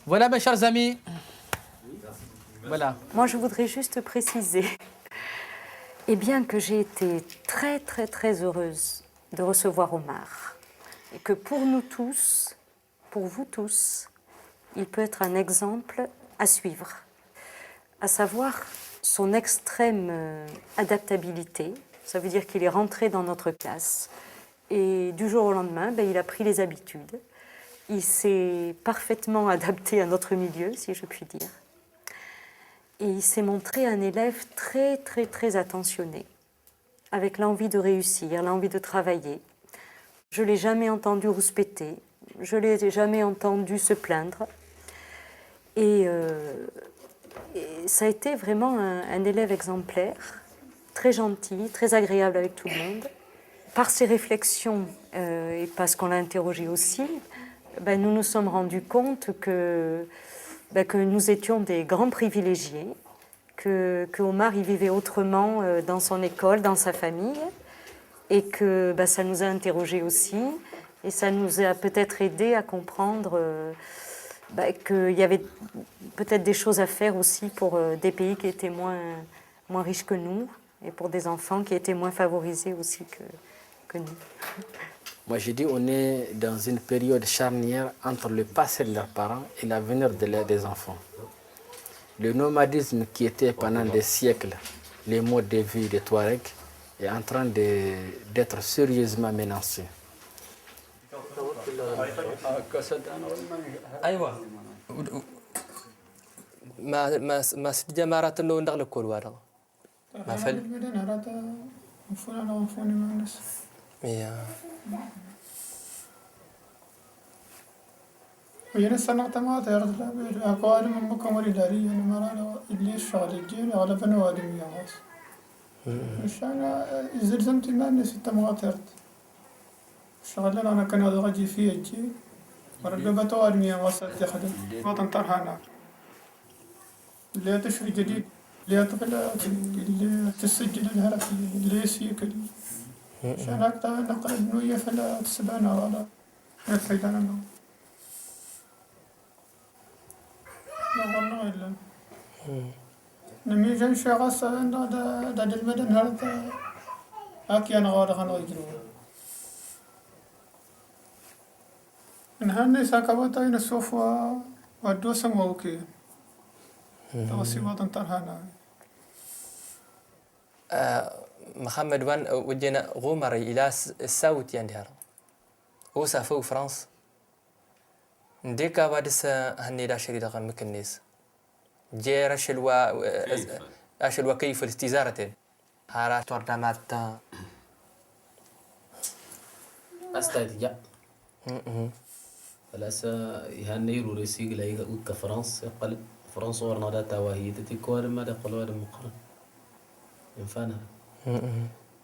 Speaker 14: Voilà mes chers amis. Voilà.
Speaker 15: Moi je voudrais juste préciser, eh bien que j'ai été très très très heureuse de recevoir Oumar. Et que pour nous tous, pour vous tous, il peut être un exemple à suivre. À savoir son extrême adaptabilité. Ça veut dire qu'il est rentré dans notre classe et du jour au lendemain, il a pris les habitudes. Il s'est parfaitement adapté à notre milieu, si je puis dire. Et il s'est montré un élève très, très, très attentionné, avec l'envie de réussir, l'envie de travailler. Je ne l'ai jamais entendu rouspéter, je ne l'ai jamais entendu se plaindre. Et ça a été vraiment un élève exemplaire, très gentil, très agréable avec tout le monde. Par ses réflexions, et parce qu'on l'a interrogé aussi, nous nous sommes rendus compte que nous étions des grands privilégiés, que Oumar y vivait autrement dans son école, dans sa famille, et que ça nous a interrogés aussi, et ça nous a peut-être aidé à comprendre qu'il y avait peut-être des choses à faire aussi pour des pays qui étaient moins riches que nous, et pour des enfants qui étaient moins favorisés aussi que nous.
Speaker 14: Moi, je dis on est dans une période charnière entre le passé de leurs parents et l'avenir des enfants. Le nomadisme qui était pendant des siècles le mode de vie des Touaregs est en train d'être sérieusement menacé.
Speaker 3: ما فل Mais
Speaker 13: وين السنة ما تعرف أقوال من مكان ولداري أنا مرة اللي الشغل الجيل غالبا وادم يا غاص مش أنا زلزمت ما الناس ما تعرف الشغل اللي أنا كان هذا غادي فيه الجيل ورقبت وادم يا غاص تخدم وطن طرحنا اللي تشري جديد اللي تغلى اللي تسجل الهرف اللي يسيك عشان هكذا نقرأ بنوية فلا تسبعنا ولا يفيد أنا لا والله إلا نمي جن شغص دا المدن هذا أكي أنا غادي غنغيرو من هالناس هكذا السوف ودوسم ووكي تغسي وطن ترهانا
Speaker 3: محمد وان وجينا غومر إلى الساوت يندهر وسافو فرنسا نديكا بادس هني دا شريدا غن مكنيس جير أشلوا كيف الاستزارة هارا توردامات
Speaker 14: أستاذ فلاسا يهني روريسيق لايقا اوكا فرنسا قال فرنسا ورنا داتا وهي تتكوار ما دقلوا هذا مقرن ينفانا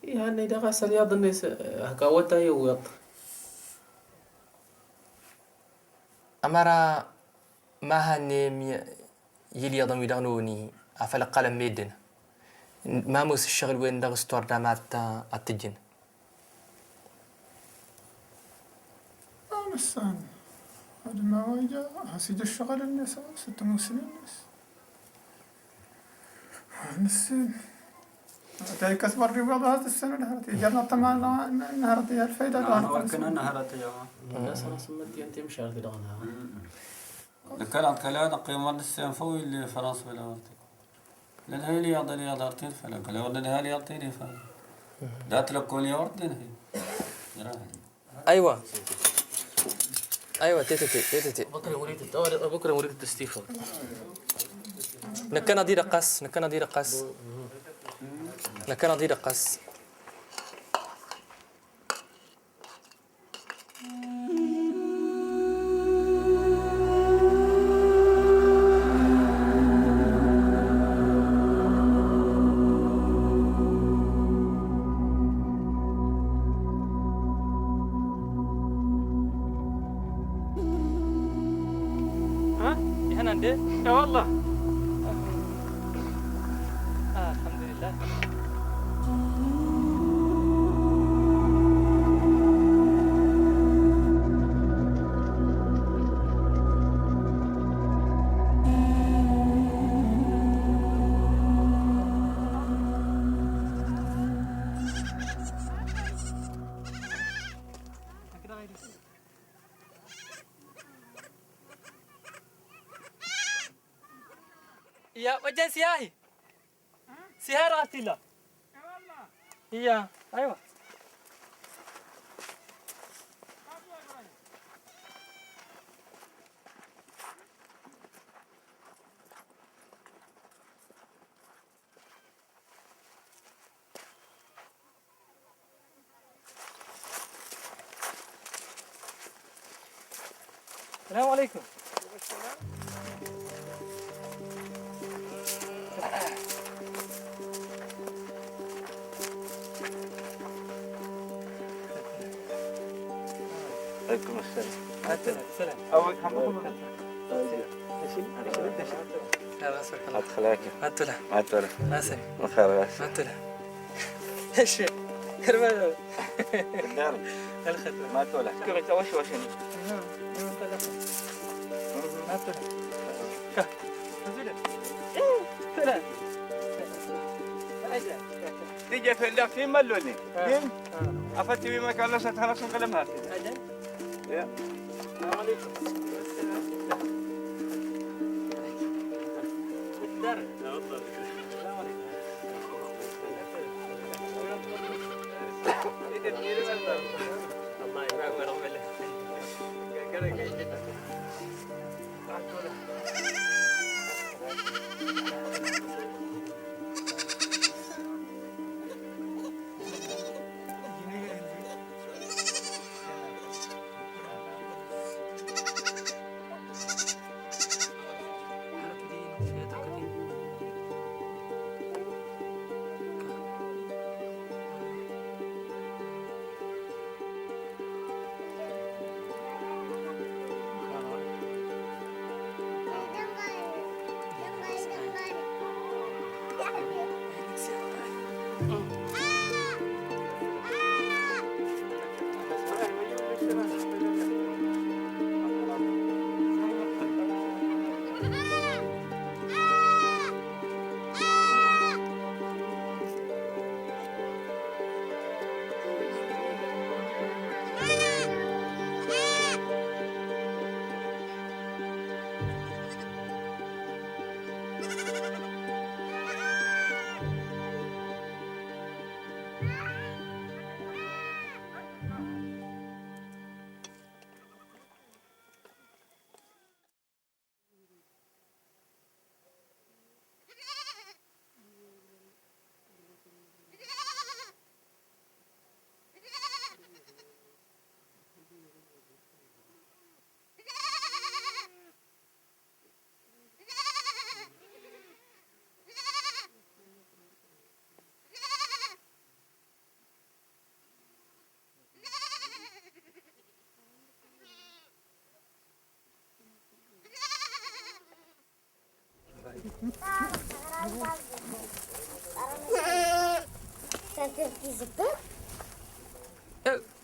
Speaker 14: يهني دا غاسل ياض الناس هكاوتا يويط
Speaker 3: أمارا ما هني يلي يضم يدغنوني أفل قلم ميدن ما موس الشغل وين دغ توردامات التجن
Speaker 13: نسان هذا ما واجا هسيد الشغل الناس 6 سنين نسين تاي كسبر رياض هذا السنة نهرتي جرنا طمعنا نهرتي الفايدة
Speaker 16: أنا كنا نهرتي يا
Speaker 14: الناس أنا سمتي أنت مش عارف دغنها
Speaker 16: ذكرت كلام قيمة السنة فوي اللي فرنسا ولا ورتي لأن هي اللي يعطي لي أدارتين فلا كلا ودني هالي يعطيني فلا دات لك كل يوردين هي
Speaker 3: أيوة تيتي
Speaker 14: بكرة مريد تستيفا
Speaker 3: نكنا دي رقص
Speaker 8: يا والله
Speaker 3: الحمد لله يا وجه سياهي راتي لا يا ايوه السلام عليكم.
Speaker 8: عليكم السلام.
Speaker 3: السلام.
Speaker 8: أول حمام. أدخلك.
Speaker 3: أدخل.
Speaker 8: أدخل.
Speaker 3: ناسي.
Speaker 8: بخير.
Speaker 3: أدخل. إيش؟ كرمال.
Speaker 8: الدار.
Speaker 3: الخدمة.
Speaker 8: ما تولى. كيف توش وشني؟
Speaker 3: أدخل. كه. نزل. سلام.
Speaker 8: تيجي في اللي ملوني. كم؟ أفتي بما كان لسه تخلص من كلامها.
Speaker 3: أجل.
Speaker 8: يا.
Speaker 3: السلام عليكم. الدار. لا والله. السلام عليكم. الله يبارك ويرحم لك.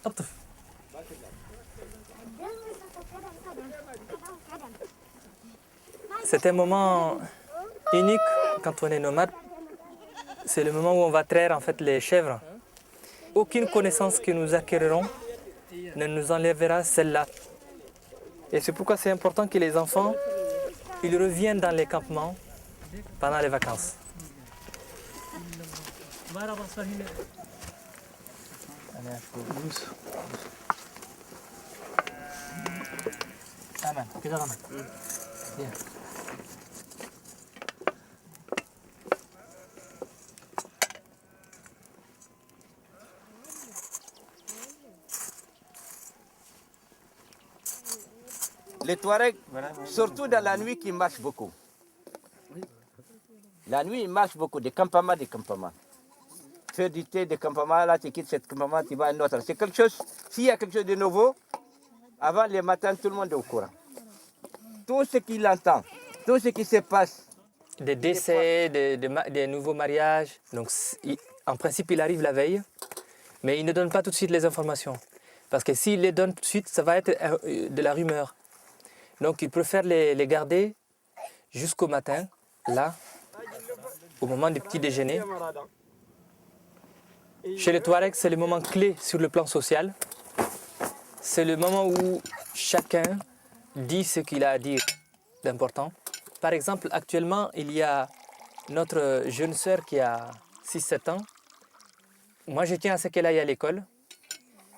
Speaker 3: أطف. C'est un moment unique quand on est nomade. C'est le moment où on va traire en fait les chèvres. Aucune connaissance que nous acquérirons ne nous enlèvera celle-là. Et c'est pourquoi c'est important que les enfants ils reviennent dans les campements pendant les vacances.
Speaker 17: Les Touaregs, surtout dans la nuit, qui marchent beaucoup. La nuit, ils marchent beaucoup, des campements. Faire du thé, des campements, là, tu quittes cette campement, tu vas à un autre. C'est quelque chose, s'il y a quelque chose de nouveau, avant le matin, tout le monde est au courant. Tout ce qu'il entend, tout ce qui se passe.
Speaker 3: Des décès, des nouveaux mariages. Donc, en principe, il arrive la veille, mais il ne donne pas tout de suite les informations. Parce que s'il les donne tout de suite, ça va être de la rumeur. Donc, il préfère les garder jusqu'au matin, là, au moment du petit déjeuner. Chez les Touaregs, c'est le moment clé sur le plan social. C'est le moment où chacun dit ce qu'il a à dire d'important. Par exemple, actuellement, il y a notre jeune sœur qui a 6-7 ans. Moi, je tiens à ce qu'elle aille à l'école.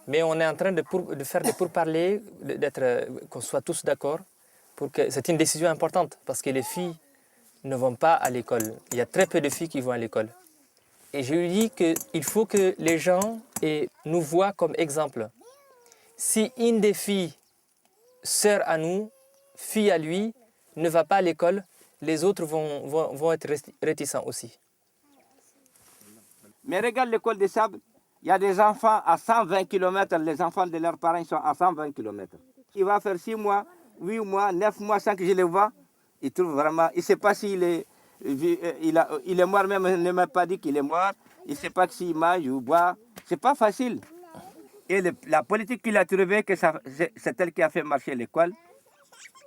Speaker 3: Mais on est en train de faire des pourparlers, qu'on soit tous d'accord. C'est une décision importante parce que les filles ne vont pas à l'école. Il y a très peu de filles qui vont à l'école. Et je lui dis qu'il faut que les gens nous voient comme exemple. Si une des filles, sœur à nous, fille à lui, ne va pas à l'école, les autres vont être réticents aussi.
Speaker 17: Mais regarde l'école des sables. Il y a des enfants à 120 km, les enfants de leurs parents sont à 120 km. Il va faire 6 mois, 8 mois, 9 mois sans que je le vois. Il trouve vraiment, il ne sait pas s'il est, il est mort, même il ne m'a pas dit qu'il est mort. Il ne sait pas s'il mange ou boit. Ce n'est pas facile. Et la politique qu'il a trouvée, c'est elle qui a fait marcher l'école.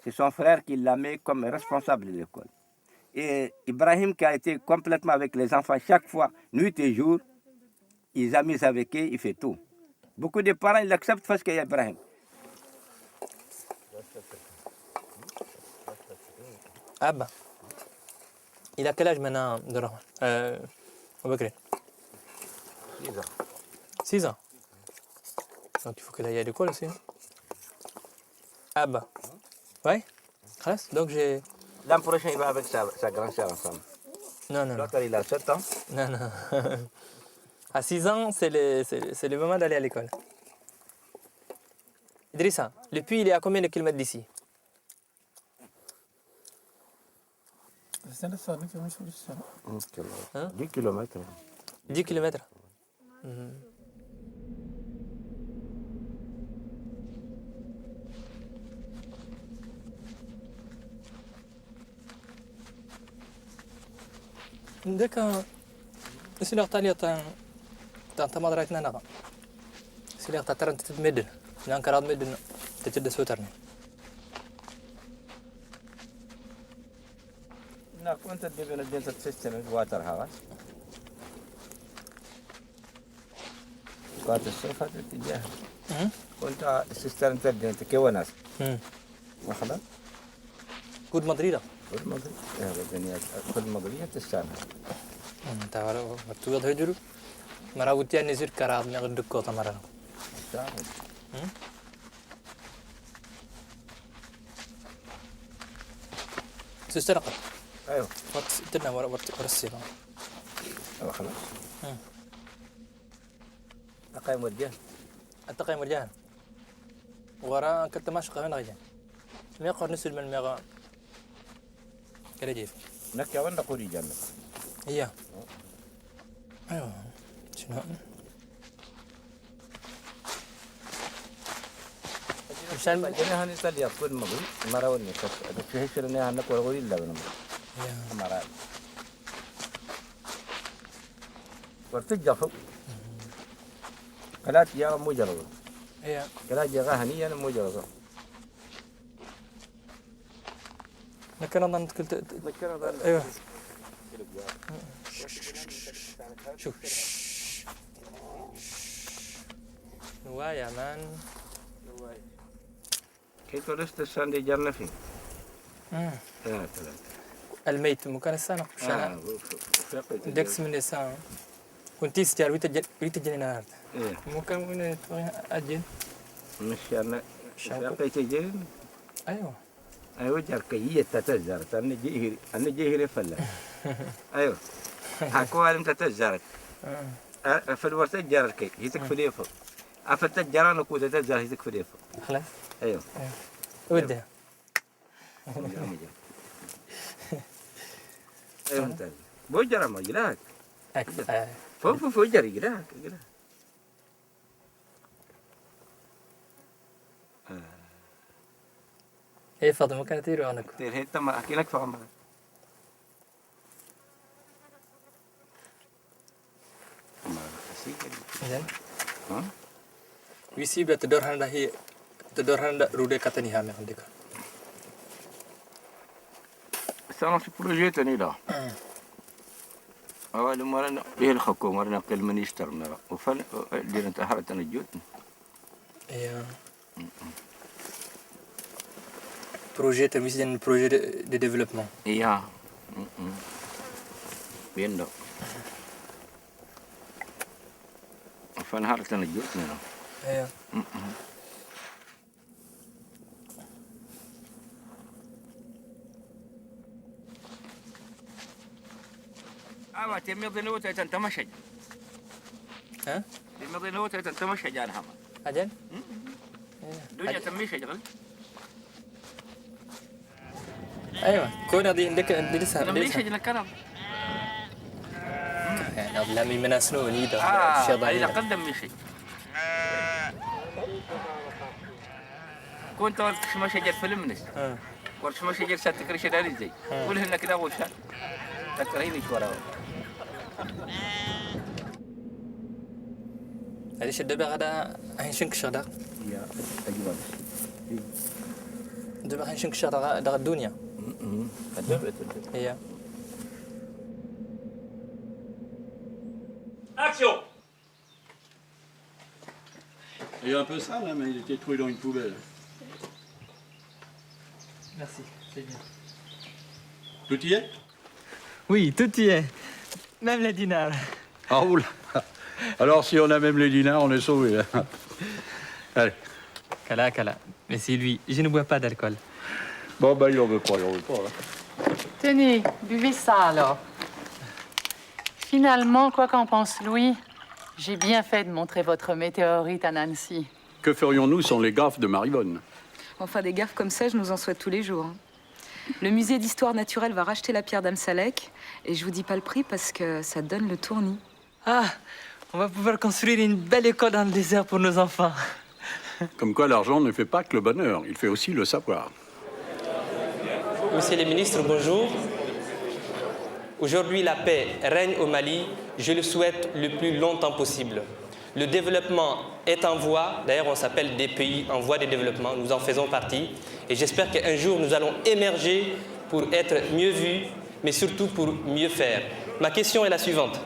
Speaker 17: C'est son frère qui l'a mis comme responsable de l'école. Et Ibrahim qui a été complètement avec les enfants chaque fois, nuit et jour. Ils amusent avec eux, il fait tout. Beaucoup de parents l'acceptent parce qu'il y a Ibrahim.
Speaker 3: Abba, il a quel âge maintenant, Aboubakri?
Speaker 17: 6 ans.
Speaker 3: 6 ans. Donc il faut qu'il aille à l'école aussi. Abba. Oui? Donc j'ai...
Speaker 17: L'an prochain, il va avec sa grande sœur ensemble.
Speaker 3: Non.
Speaker 17: L'autre, il a 7 ans.
Speaker 3: Non. À 6 ans, c'est le moment d'aller à l'école. Idrissa, le puits, il est à combien de kilomètres d'ici?
Speaker 17: Hein? 10 km.
Speaker 3: 10 km. D'accord. C'est leur taille, t'as ma drague nana. C'est leur tatarante de medel. Nan karad medin tetid sotarni.
Speaker 17: Na كنت تبين الدين تستعمل واتر هواس. كنت السوفة تتجاه. كنت تستعمل الدين تكوناس. وخلاص.
Speaker 3: كود مدريدة.
Speaker 17: كود مدريد. يا بدني كود مدريد تستعمل.
Speaker 3: تعال وتوضع هجرو. مرا وتيان نزير كراد نقدر كوتا مرا.
Speaker 17: تستعمل.
Speaker 3: تسترقت.
Speaker 17: ايوه.
Speaker 3: تنا ورسينا.
Speaker 17: ايوه خلاص. أقيم ورجال.
Speaker 3: أتقيم ورجال. ورا كنت ماشي قهوة غيجان. ميقا نسل من ميقا كلا جيف.
Speaker 17: نك يا وين قولي جنة.
Speaker 3: هي. أيوه. شنو؟
Speaker 17: مشان جنة هني تلي أقول مغري مرة وني كف. في هالشرنة هنك ورغوري لا بنام. مرة. ورتجافو. كلات يا مجرد.
Speaker 3: هي.
Speaker 17: كلات جاها هني أنا مجرد.
Speaker 3: نكنا ضن كل ايوه شوف نوايا مان
Speaker 17: كيف ورست الساندي جرنا فيه؟
Speaker 3: الميت مكان السنة دكس من السنة كنت تستير ويت جنينات ممكن من أجل
Speaker 17: مش أنا شاقيت جن
Speaker 3: أيوه
Speaker 17: أيوة جركية تتجار أنا جيهري فلا أيوه حكوا علم تتجار في الورثة جاركي يتك في ليفه أفتت جارنا كودا تتجار يتك في ليفه
Speaker 3: خلاص
Speaker 17: أيوه
Speaker 3: وده
Speaker 17: أيوه أنت بوجرا ما جلاك فو جري جلاك
Speaker 3: ايه فاطمه كانت تيرو عنك
Speaker 17: تير هي تما احكي لك فاهم
Speaker 3: زين ويسيب تدور هندا هي تدور هندا رودي كاتني هامي عندك
Speaker 17: سانو في بروجيت اني لا اول مره به الحكومه مرنا كل من يشترنا وفن دير انت حرت الجود
Speaker 3: ايوه projet termis d'un projet de développement.
Speaker 17: Iya. Bien dok. Fan harus lanjut nih.
Speaker 3: Iya.
Speaker 17: Awak temui dulu tu tentang masjid.
Speaker 3: Hah?
Speaker 17: Temui dulu tu tentang masjid jangan hama.
Speaker 3: Ajan?
Speaker 17: Dunia temui masjid kan?
Speaker 3: ايوه كون دي عندك لسه
Speaker 17: ليش اجي الكلام
Speaker 3: يعني لا من سنو نيدا
Speaker 17: الى قدم مشي كنت ورش ما شجر فيلم نس ورش ما شجر ساتكري شداري زي قول هنا كده وشا تكريني شورا
Speaker 3: هذه شدبه غدا هين شنك شدا
Speaker 17: يا اجوا
Speaker 3: دابا هين شنك شدا دا الدنيا
Speaker 5: Action!
Speaker 18: Il est un peu sale, hein, mais il était trouvé dans une poubelle.
Speaker 3: Merci, c'est bien.
Speaker 18: Tout y est?
Speaker 3: Oui, tout y est. Même les dinars.
Speaker 18: Ah, oula! Alors, si on a même les dinars, on est sauvés. Hein. Allez.
Speaker 3: Kala. Mais c'est lui, je ne bois pas d'alcool.
Speaker 18: Bon, bah, il en veut pas. Hein.
Speaker 19: Tenez, buvez ça alors. Finalement, quoi qu'en pense Louis, j'ai bien fait de montrer votre météorite à Nancy.
Speaker 18: Que ferions-nous sans les gaffes de Marivonne?
Speaker 20: Enfin, des gaffes comme ça, je nous en souhaite tous les jours. Le musée d'histoire naturelle va racheter la pierre d'Amsalek, et je vous dis pas le prix parce que ça donne le tournis.
Speaker 3: Ah, on va pouvoir construire une belle école dans le désert pour nos enfants.
Speaker 18: Comme quoi, l'argent ne fait pas que le bonheur, il fait aussi le savoir.
Speaker 3: Monsieur le ministre, bonjour. Aujourd'hui, la paix règne au Mali. Je le souhaite le plus longtemps possible.
Speaker 21: Le développement est en voie. D'ailleurs, on s'appelle des pays en voie de développement. Nous en faisons partie. Et j'espère qu'un jour, nous allons émerger pour être mieux vus, mais surtout pour mieux faire. Ma question est la suivante.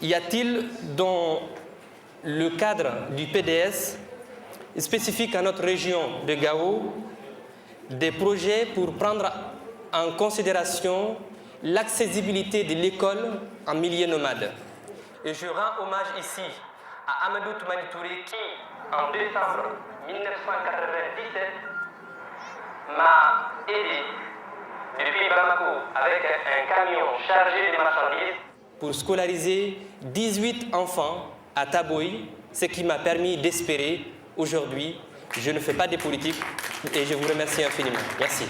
Speaker 21: Y a-t-il dans le cadre du PDS spécifique à notre région de Gao des projets pour prendre en considération l'accessibilité de l'école en milieu nomade? Et je rends hommage ici à Amadou Toumani Touré qui, en décembre 1997, m'a aidé depuis Bamako avec un camion chargé de marchandises pour scolariser 18 enfants à Taboy, ce qui m'a permis d'espérer aujourd'hui. Je ne fais pas de politique et je vous remercie infiniment. Merci.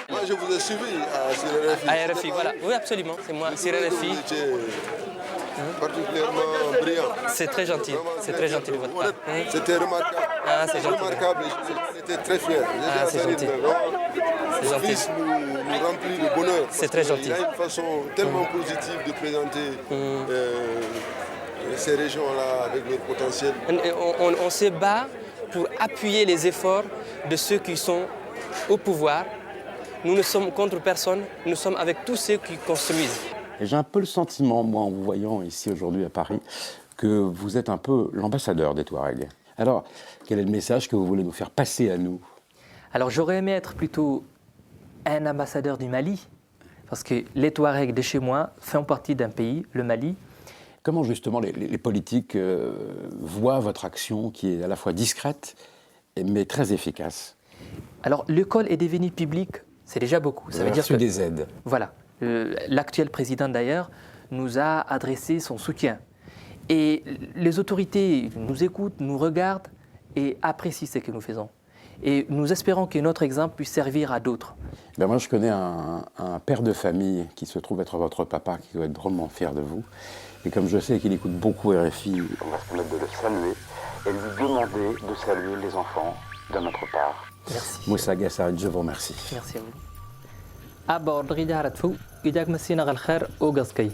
Speaker 22: Moi, je vous ai suivi à RFI.
Speaker 21: À RFI, voilà. Oui, absolument. C'est moi, c'est RFI.
Speaker 22: Vous étiez particulièrement brillant.
Speaker 21: C'est très gentil. C'est très gentil de votre part.
Speaker 22: C'était remarquable.
Speaker 21: Ah, c'est gentil.
Speaker 22: Remarquable. J'étais très fier.
Speaker 21: Ah, c'est gentil. C'est gentil.
Speaker 22: Fils nous remplit de bonheur.
Speaker 21: C'est très gentil.
Speaker 22: Il a une façon tellement positive de présenter ces régions-là avec leur potentiel.
Speaker 21: On se bat pour appuyer les efforts de ceux qui sont au pouvoir. Nous ne sommes contre personne, nous sommes avec tous ceux qui construisent.
Speaker 2: Et j'ai un peu le sentiment, moi, en vous voyant ici aujourd'hui à Paris, que vous êtes un peu l'ambassadeur des Touaregs. Alors, quel est le message que vous voulez nous faire passer à nous?
Speaker 3: Alors, j'aurais aimé être plutôt un ambassadeur du Mali, parce que les Touaregs de chez moi font partie d'un pays, le Mali.
Speaker 2: Comment justement les politiques voient votre action qui est à la fois discrète mais très efficace?
Speaker 3: Alors, l'école est devenue publique, c'est déjà beaucoup.
Speaker 2: Ça veut dire que des aides.
Speaker 3: Voilà. L'actuel président d'ailleurs nous a adressé son soutien. Et les autorités nous écoutent, nous regardent et apprécient ce que nous faisons. Et nous espérons que notre exemple puisse servir à d'autres.
Speaker 2: Ben moi, je connais un père de famille qui se trouve être votre papa, qui doit être drôlement fier de vous. Et comme je sais qu'il écoute beaucoup RFI, on va se permettre de le saluer et lui demander de saluer les enfants de notre part.
Speaker 3: Merci.
Speaker 2: Moussa Gassarid, je vous remercie.
Speaker 3: Merci à vous. أبا ورغي دارت فو إجاك مسينا غالخير وقصكي